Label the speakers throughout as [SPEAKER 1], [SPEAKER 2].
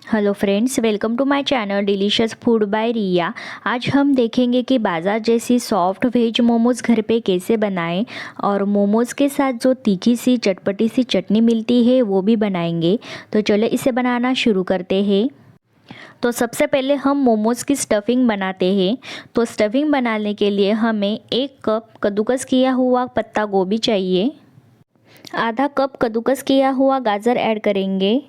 [SPEAKER 1] Hello friends, welcome to my channel delicious food by Riya. आज हम देखेंगे कि बाज़ार जैसी सॉफ्ट वेज मोमोज़ घर पे कैसे बनाएं और मोमोज़ के साथ जो तीखी सी चटपटी सी चटनी मिलती है वो भी बनाएंगे। तो चलो इसे बनाना शुरू करते हैं। तो सबसे पहले हम मोमोज़ की स्टफिंग बनाते हैं। तो स्टफिंग बनाने के लिए हमें 1 कप कद्दूकस किया हुआ पत्ता गोभी चाहिए। आधा कप कद्दूकस किया हुआ गाजर ऐड करेंगे।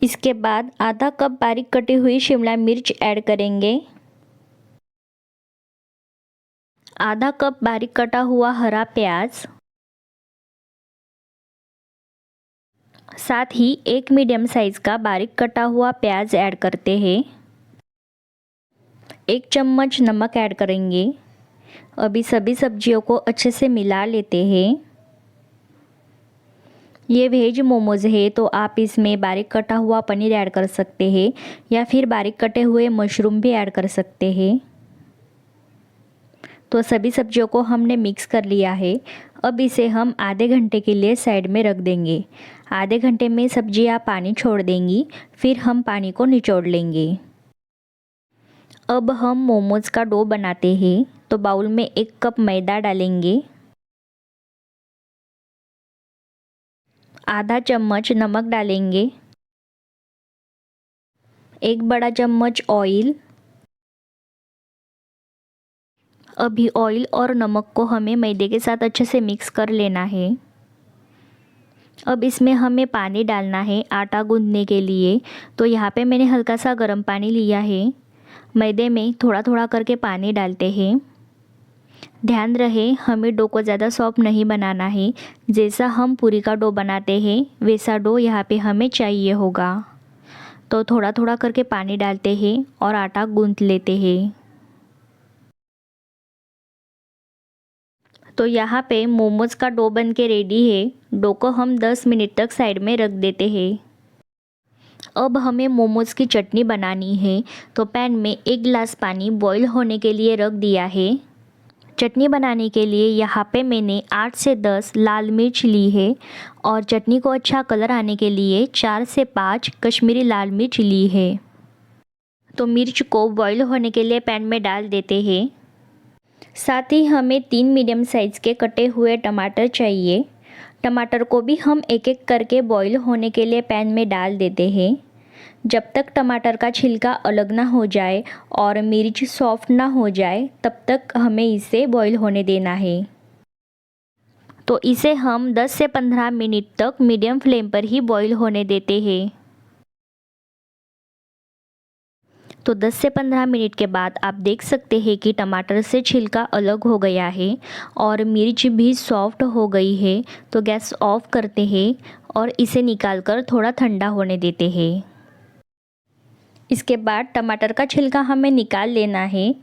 [SPEAKER 1] इसके बाद आधा कप बारीक कटी हुई शिमला मिर्च ऐड करेंगे। आधा कप बारीक कटा हुआ हरा प्याज, साथ ही 1 मीडियम साइज़ का बारीक कटा हुआ प्याज ऐड करते हैं। 1 चम्मच नमक ऐड करेंगे। अभी सभी सब्जियों को अच्छे से मिला लेते हैं। ये वेज मोमोज़ है तो आप इसमें बारीक कटा हुआ पनीर ऐड कर सकते हैं या फिर बारीक कटे हुए मशरूम भी ऐड कर सकते हैं। तो सभी सब्जियों को हमने मिक्स कर लिया है। अब इसे हम आधे घंटे के लिए साइड में रख देंगे। आधे घंटे में सब्जियां पानी छोड़ देंगी, फिर हम पानी को निचोड़ लेंगे। अब हम मोमोज़ का डो बनाते हैं। तो बाउल में 1 कप मैदा डालेंगे। आधा चम्मच नमक डालेंगे। 1 बड़ा चम्मच ऑयल। अभी ऑयल और नमक को हमें मैदे के साथ अच्छे से मिक्स कर लेना है। अब इसमें हमें पानी डालना है आटा गूंदने के लिए। तो यहाँ पे मैंने हल्का सा गर्म पानी लिया है। मैदे में थोड़ा थोड़ा करके पानी डालते हैं। ध्यान रहे हमें डो को ज़्यादा सॉफ्ट नहीं बनाना है। जैसा हम पूरी का डो बनाते हैं वैसा डो यहाँ पे हमें चाहिए होगा। तो थोड़ा थोड़ा करके पानी डालते हैं और आटा गूंथ लेते हैं। तो यहाँ पे मोमोज़ का डो बन के रेडी है। डो को हम 10 मिनट तक साइड में रख देते हैं। अब हमें मोमोज़ की चटनी बनानी है। तो पैन में 1 गिलास पानी बॉईल होने के लिए रख दिया है। चटनी बनाने के लिए यहाँ पे मैंने 8 से 10 लाल मिर्च ली है और चटनी को अच्छा कलर आने के लिए 4 से 5 कश्मीरी लाल मिर्च ली है। तो मिर्च को बॉईल होने के लिए पैन में डाल देते हैं। साथ ही हमें 3 मीडियम साइज़ के कटे हुए टमाटर चाहिए। टमाटर को भी हम एक एक करके बॉईल होने के लिए पैन में डाल देते हैं। जब तक टमाटर का छिलका अलग ना हो जाए और मिर्च सॉफ्ट ना हो जाए तब तक हमें इसे बॉईल होने देना है। तो इसे हम 10 से 15 मिनट तक मीडियम फ्लेम पर ही बॉईल होने देते हैं। तो 10 से 15 मिनट के बाद आप देख सकते हैं कि टमाटर से छिलका अलग हो गया है और मिर्च भी सॉफ्ट हो गई है। तो गैस ऑफ करते हैं और इसे निकाल कर थोड़ा ठंडा होने देते हैं। इसके बाद टमाटर का छिलका हमें निकाल लेना है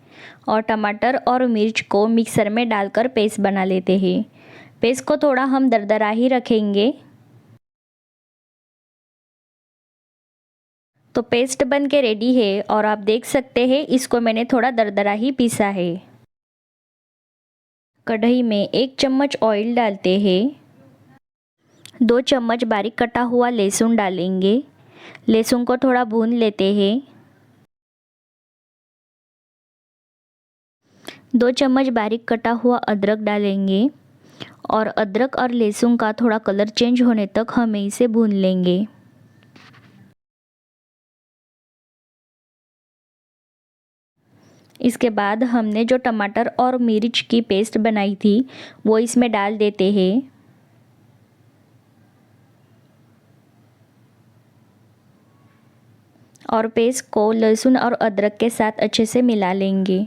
[SPEAKER 1] और टमाटर और मिर्च को मिक्सर में डालकर पेस्ट बना लेते हैं। पेस्ट को थोड़ा हम दरदरा ही रखेंगे। तो पेस्ट बन के रेडी है और आप देख सकते हैं इसको मैंने थोड़ा दरदरा ही पीसा है। कढ़ाई में 1 चम्मच ऑयल डालते हैं। 2 चम्मच बारीक कटा हुआ लहसुन डालेंगे। लहसुन को थोड़ा भून लेते हैं। 2 चम्मच बारीक कटा हुआ अदरक डालेंगे और अदरक और लहसुन का थोड़ा कलर चेंज होने तक हमें इसे भून लेंगे। इसके बाद हमने जो टमाटर और मिर्च की पेस्ट बनाई थी वो इसमें डाल देते हैं। और पेस्ट को लहसुन और अदरक के साथ अच्छे से मिला लेंगे।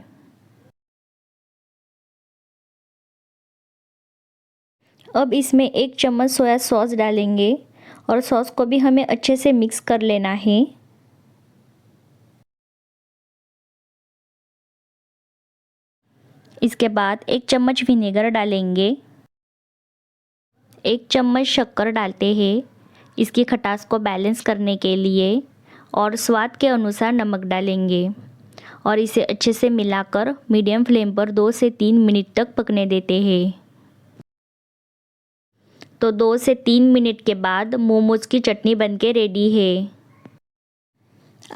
[SPEAKER 1] अब इसमें 1 चम्मच सोया सॉस डालेंगे और सॉस को भी हमें अच्छे से मिक्स कर लेना है। इसके बाद 1 चम्मच विनेगर डालेंगे। 1 चम्मच शक्कर डालते हैं इसकी खटास को बैलेंस करने के लिए और स्वाद के अनुसार नमक डालेंगे और इसे अच्छे से मिलाकर मीडियम फ्लेम पर 2 से 3 मिनट तक पकने देते हैं। तो 2 से 3 मिनट के बाद मोमोज़ की चटनी बनके रेडी है।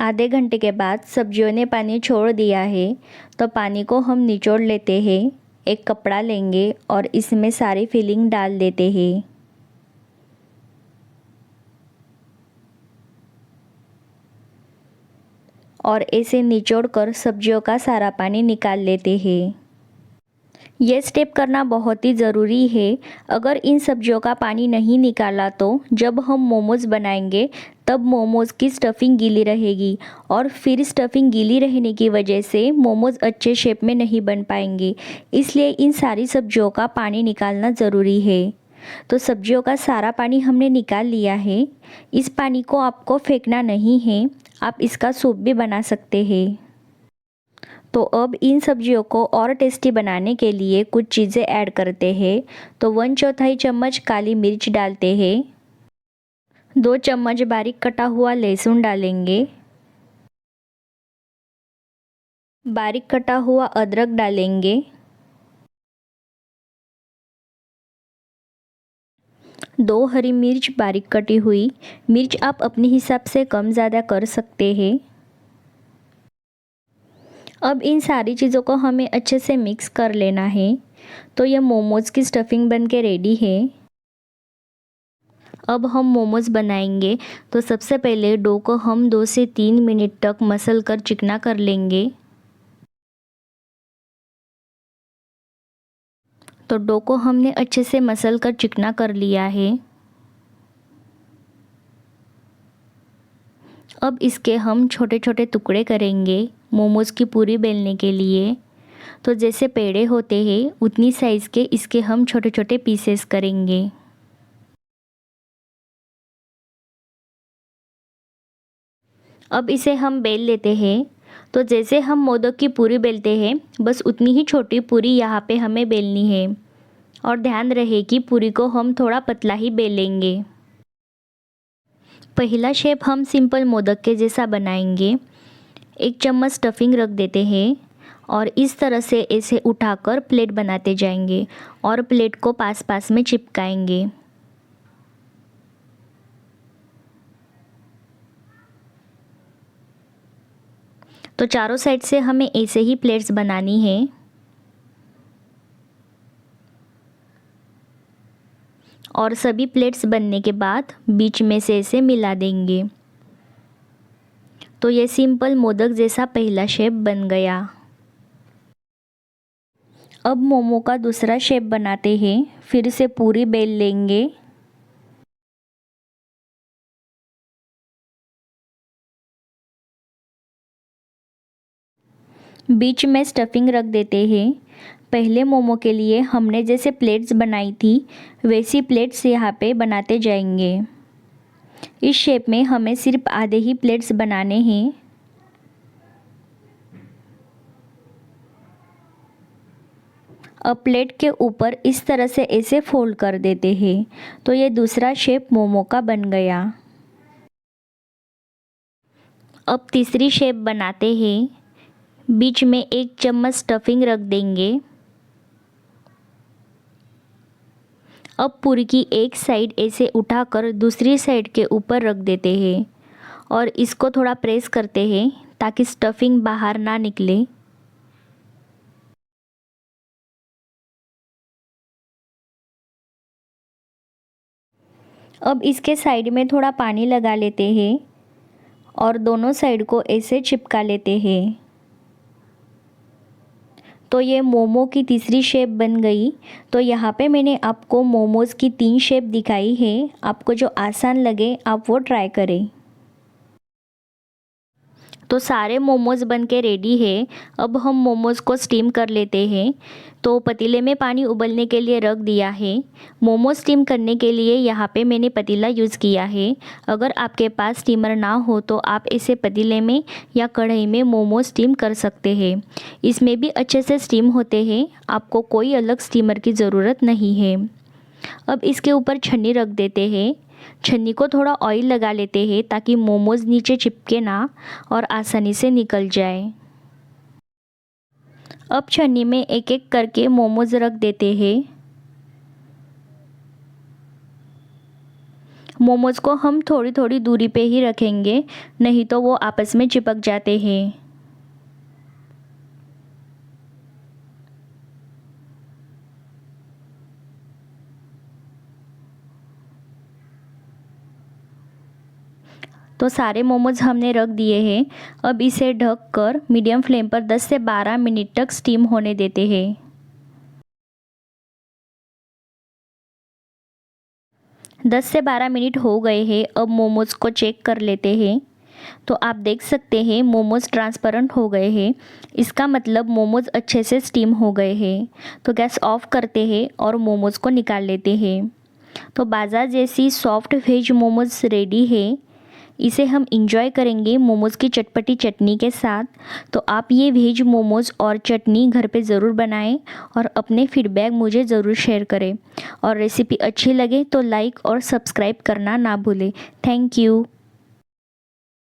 [SPEAKER 1] आधे घंटे के बाद सब्जियों ने पानी छोड़ दिया है, तो पानी को हम निचोड़ लेते हैं। एक कपड़ा लेंगे और इसमें सारी फिलिंग डाल देते हैं। और ऐसे निचोड़कर सब्जियों का सारा पानी निकाल लेते हैं। ये स्टेप करना बहुत ही ज़रूरी है। अगर इन सब्जियों का पानी नहीं निकाला तो जब हम मोमोज़ बनाएंगे तब मोमोज़ की स्टफिंग गीली रहेगी और फिर स्टफिंग गीली रहने की वजह से मोमोज़ अच्छे शेप में नहीं बन पाएंगे। इसलिए इन सारी सब्जियों का पानी निकालना ज़रूरी है। तो सब्जियों का सारा पानी हमने निकाल लिया है। इस पानी को आपको फेंकना नहीं है, आप इसका सूप भी बना सकते हैं। तो अब इन सब्जियों को और टेस्टी बनाने के लिए कुछ चीज़ें ऐड करते हैं। तो 1/4 चम्मच काली मिर्च डालते हैं। 2 चम्मच बारीक कटा हुआ लहसुन डालेंगे। बारीक कटा हुआ अदरक डालेंगे। 2 हरी मिर्च बारीक कटी हुई। मिर्च आप अपने हिसाब से कम ज़्यादा कर सकते हैं। अब इन सारी चीज़ों को हमें अच्छे से मिक्स कर लेना है। तो यह मोमोज़ की स्टफिंग बनके रेडी है। अब हम मोमोज़ बनाएंगे। तो सबसे पहले डो को हम 2 से 3 मिनट तक मसल कर चिकना कर लेंगे। तो डो को हमने अच्छे से मसल कर चिकना कर लिया है। अब इसके हम छोटे छोटे टुकड़े करेंगे मोमोज़ की पूरी बेलने के लिए। तो जैसे पेड़े होते हैं उतनी साइज़ के इसके हम छोटे छोटे पीसेस करेंगे। अब इसे हम बेल लेते हैं। तो जैसे हम मोदक की पूरी बेलते हैं बस उतनी ही छोटी पूरी यहाँ पे हमें बेलनी है। और ध्यान रहे कि पूरी को हम थोड़ा पतला ही बेलेंगे। पहला शेप हम सिंपल मोदक के जैसा बनाएंगे। 1 चम्मच स्टफिंग रख देते हैं और इस तरह से ऐसे उठाकर प्लेट बनाते जाएंगे और प्लेट को पास पास में चिपकाएंगे। तो चारों साइड से हमें ऐसे ही प्लेट्स बनानी है। और सभी प्लेट्स बनने के बाद बीच में से इसे मिला देंगे। तो ये सिंपल मोदक जैसा पहला शेप बन गया। अब मोमो का दूसरा शेप बनाते हैं। फिर से पूरी बेल लेंगे। बीच में स्टफिंग रख देते हैं। पहले मोमो के लिए हमने जैसे प्लेट्स बनाई थी वैसी प्लेट्स यहाँ पे बनाते जाएंगे। इस शेप में हमें सिर्फ आधे ही प्लेट्स बनाने हैं। अब प्लेट के ऊपर इस तरह से ऐसे फोल्ड कर देते हैं। तो ये दूसरा शेप मोमो का बन गया। अब तीसरी शेप बनाते हैं। बीच में 1 चम्मच स्टफिंग रख देंगे। अब पूरी की एक साइड ऐसे उठाकर दूसरी साइड के ऊपर रख देते हैं और इसको थोड़ा प्रेस करते हैं ताकि स्टफिंग बाहर ना निकले। अब इसके साइड में थोड़ा पानी लगा लेते हैं और दोनों साइड को ऐसे चिपका लेते हैं। तो ये मोमो की तीसरी शेप बन गई। तो यहाँ पे मैंने आपको मोमोज़ की 3 शेप दिखाई है। आपको जो आसान लगे आप वो ट्राई करें। तो सारे मोमोज़ बन के रेडी है। अब हम मोमोज़ को स्टीम कर लेते हैं। तो पतीले में पानी उबलने के लिए रख दिया है। मोमोज स्टीम करने के लिए यहाँ पे मैंने पतीला यूज़ किया है। अगर आपके पास स्टीमर ना हो तो आप इसे पतीले में या कढ़ाई में मोमोज स्टीम कर सकते हैं। इसमें भी अच्छे से स्टीम होते हैं, आपको कोई अलग स्टीमर की ज़रूरत नहीं है। अब इसके ऊपर छन्नी रख देते हैं। छन्नी को थोड़ा ऑयल लगा लेते हैं ताकि मोमोज़ नीचे चिपके ना और आसानी से निकल जाए। अब छन्नी में एक एक करके मोमोज़ रख देते हैं। मोमोज को हम थोड़ी थोड़ी दूरी पे ही रखेंगे, नहीं तो वो आपस में चिपक जाते हैं। तो सारे मोमोज हमने रख दिए हैं। अब इसे ढककर मीडियम फ्लेम पर 10 से 12 मिनट तक स्टीम होने देते हैं। 10 से 12 मिनट हो गए हैं। अब मोमोज को चेक कर लेते हैं। तो आप देख सकते हैं मोमोज ट्रांसपेरेंट हो गए हैं। इसका मतलब मोमोज अच्छे से स्टीम हो गए हैं। तो गैस ऑफ करते हैं और मोमोज को निकाल लेते हैं। तो बाजार जैसी सॉफ्ट वेज मोमोज रेडी है। इसे हम इंजॉय करेंगे मोमोज़ की चटपटी चटनी के साथ। तो आप ये वेज मोमोज़ और चटनी घर पे ज़रूर बनाएं और अपने फीडबैक मुझे ज़रूर शेयर करें। और रेसिपी अच्छी लगे तो लाइक और सब्सक्राइब करना ना भूलें। Thank you.